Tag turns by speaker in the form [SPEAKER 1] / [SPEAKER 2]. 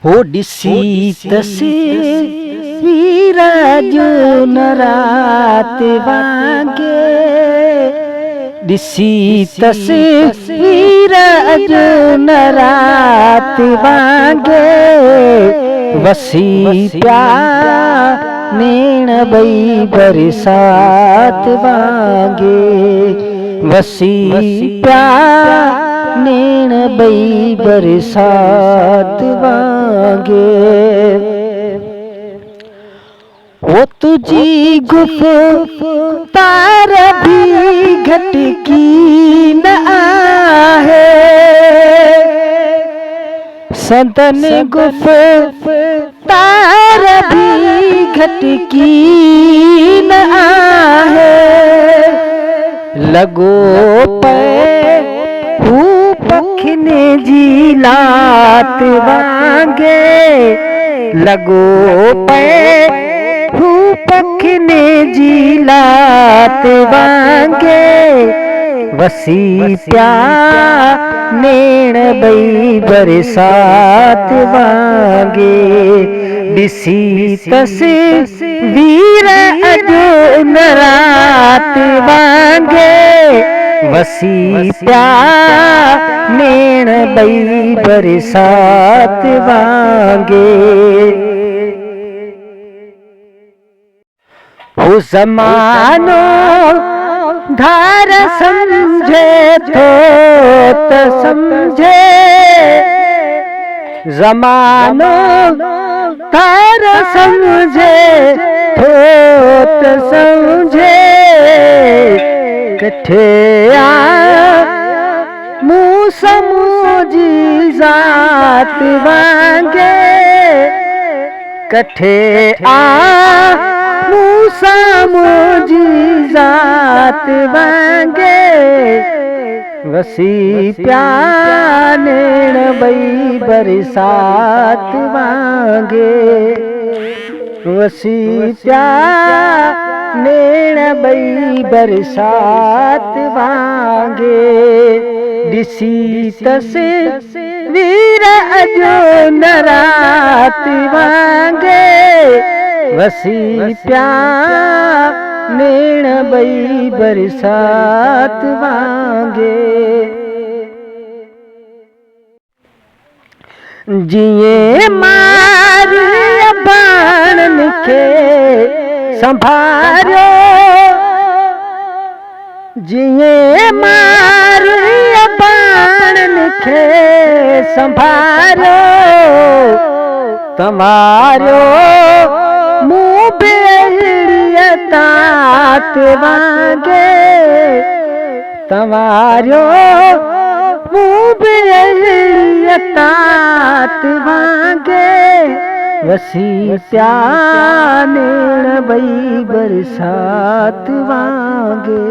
[SPEAKER 1] हो ॾिसी तस्वीर जो न रात वांगे, ॾिसी तस्वीर जो न रात वांगे, वसी पिया नेण ॿई बरसात वांगे, वसी पिया नेण ॿई बरसात वांगे। वो तुझी गुफ़्तार भी घटकी न आहे, संदन गुफ़्तार भी घटकी न आहे, लॻो पए हू पखियुनि जी लात वांगे, लॻो पए हू पखियुनि जी लात वांगे, वसी पिया नेण ॿई बरसात वांगे, ॾिसी तस्वीर अॼु न रात वांगे, वसी पिया नेण ॿई बरसात वांगे। हो ज़मानो धार समझे थो त समझे, ज़मानो धार समझे थो त समझे, किथे आ मूसा मुझी ज़ात वांगे, किथे आ मूसा मुझी ज़ात वांगे, वसी पिया नेण ॿई बरसात वांगे, वसी पिया नेण ॿई बरसात वांगे, ॾिसी तस्वीर अॼु न रात वांगे, वसी पिया नेण ॿई बरसात वांगे। जिए मारिया बाणनि खे संभालियो, जिए मारिया बाणनि खे संभालियो, तमारियो मुँह बेड़िया तात वांगे, तमारियो मुँह बेड़िया तात वांगे, वसी पिया नेण ॿई बरसात वांगे।